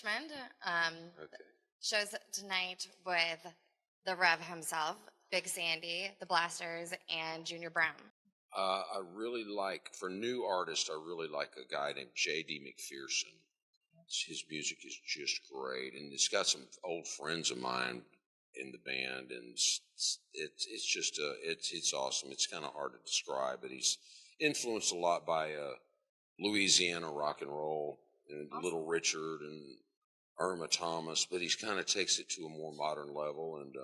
Richmond. Okay. Shows tonight with the Rev himself, Big Sandy, the Blasters, and Junior Brown. I really like, for new artists, I really like a guy named J.D. McPherson. His music is just great, and it's got some old friends of mine in the band, and it's awesome. It's kind of hard to describe, but he's influenced a lot by Louisiana rock and roll, and Awesome. Little Richard and Irma Thomas, but he kind of takes it to a more modern level. And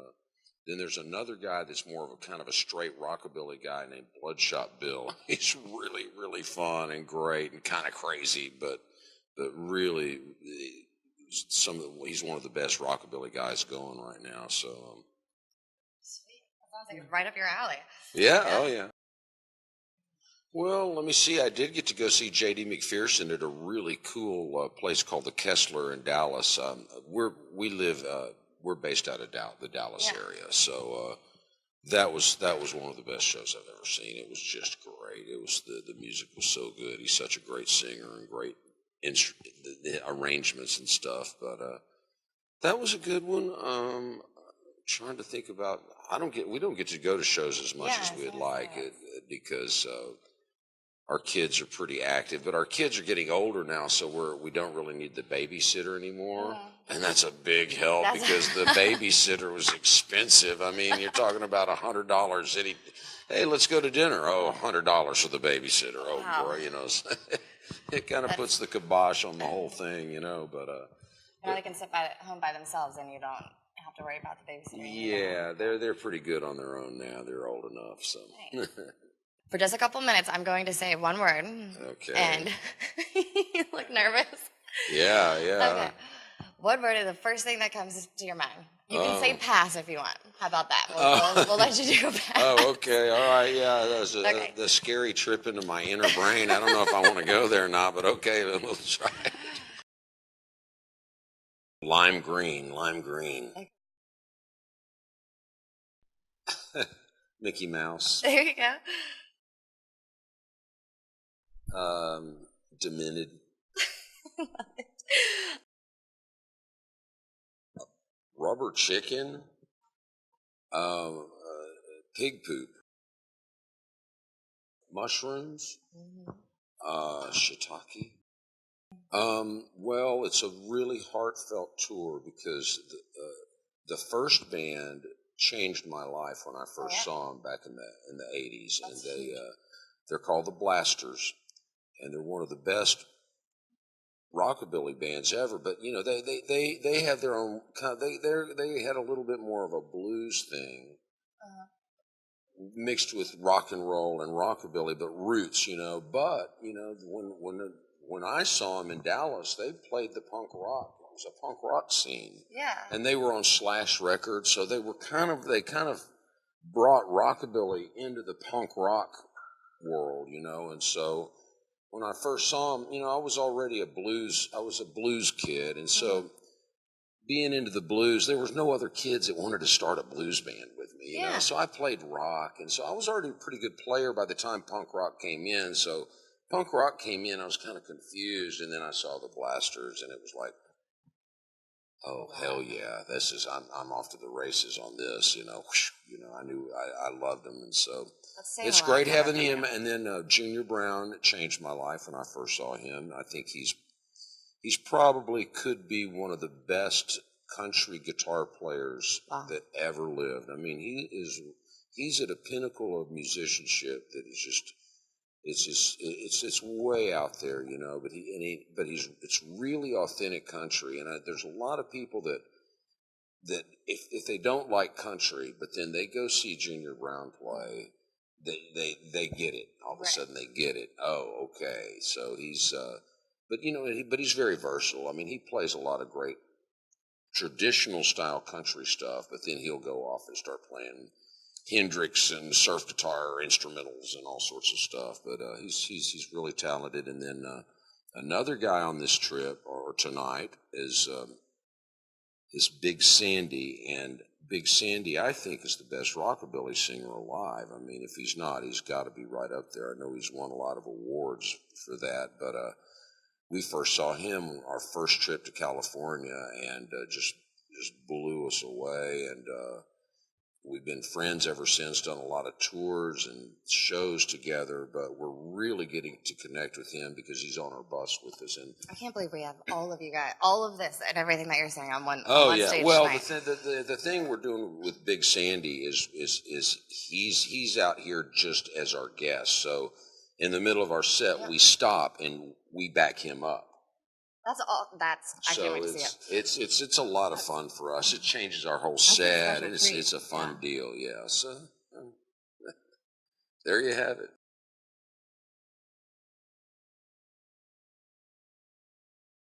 then there's another guy that's more of a kind of a straight rockabilly guy named Bloodshot Bill. He's really, really fun and great and kind of crazy, but really, he's one of the best rockabilly guys going right now. So, Sweet. That sounds like it's right up your alley. yeah, oh yeah. Well, let me see. I did get to go see J.D. McPherson at a really cool place called the Kessler in Dallas. We're based out of the Dallas area, so that was one of the best shows I've ever seen. It was just great. It was the music was so good. He's such a great singer and great the arrangements and stuff. But that was a good one. Trying to think about. We don't get to go to shows as much as we'd like because our kids are pretty active, but our kids are getting older now, so we don't really need the babysitter anymore. And that's a big help because the babysitter was expensive. I mean, you're talking about $100. Hey, let's go to dinner. Oh, $100 for the babysitter. Oh, wow. Boy, it kind of puts the kibosh on the whole thing, But now they can sit home by themselves, and you don't have to worry about the babysitter. Yeah, they're pretty good on their own now. They're old enough, so. Nice. For just a couple minutes, I'm going to say one word. Okay. And you look nervous. Yeah. Okay. What word is the first thing that comes to your mind? You can say pass if you want. How about that? We'll let you do a pass. Oh, okay. All right. Yeah, that's the scary trip into my inner brain. I don't know if I want to go there or not, but okay, we'll try it. Lime green. Okay. Mickey Mouse. There you go. Demented. Rubber chicken. Pig poop. Mushrooms. Shiitake. Well, it's a really heartfelt tour because the first band changed my life when I first saw them back in the 80s. That's and they're called the Blasters, and they're one of the best rockabilly bands ever. But they have their own kind. They had a little bit more of a blues thing mixed with rock and roll and rockabilly, but roots. But when I saw them in Dallas, they played the punk rock. It was a punk rock scene. Yeah. And they were on Slash Records, so they kind of brought rockabilly into the punk rock world, and so when I first saw them, I was already a blues kid, and so being into the blues, there was no other kids that wanted to start a blues band with me, you know, so I played rock, and so I was already a pretty good player by the time punk rock came in, so punk rock came in, I was kind of confused, and then I saw the Blasters, and it was like, oh, hell yeah, I'm off to the races on this, I knew I loved them, and so it's great having him. And then Junior Brown changed my life when I first saw him. I think he's probably could be one of the best country guitar players that ever lived. I mean, he's at a pinnacle of musicianship that is it's way out there, but it's really authentic country. And there's a lot of people that if they don't like country, but then they go see Junior Brown play, they get it. All of a sudden they get it. Oh, okay. So he's, but he's very versatile. I mean, he plays a lot of great traditional style country stuff, but then he'll go off and start playing Hendrix and surf guitar instrumentals and all sorts of stuff. But he's really talented. And then another guy on this trip or tonight is Big Sandy, and Big Sandy, I think, is the best rockabilly singer alive. I mean, if he's not, he's got to be right up there. I know he's won a lot of awards for that, but we first saw him our first trip to California, and just blew us away. And we've been friends ever since, done a lot of tours and shows together, but we're really getting to connect with him because he's on our bus with us. And I can't believe we have all of you guys, all of this and everything that you're saying on one yeah. stage Well, tonight. the thing we're doing with Big Sandy is he's out here just as our guest. So in the middle of our set, we stop and we back him up. That's all. I can't wait to see it. It's a lot of fun for us. It changes our whole set, and it's a fun deal. Yeah. So there you have it.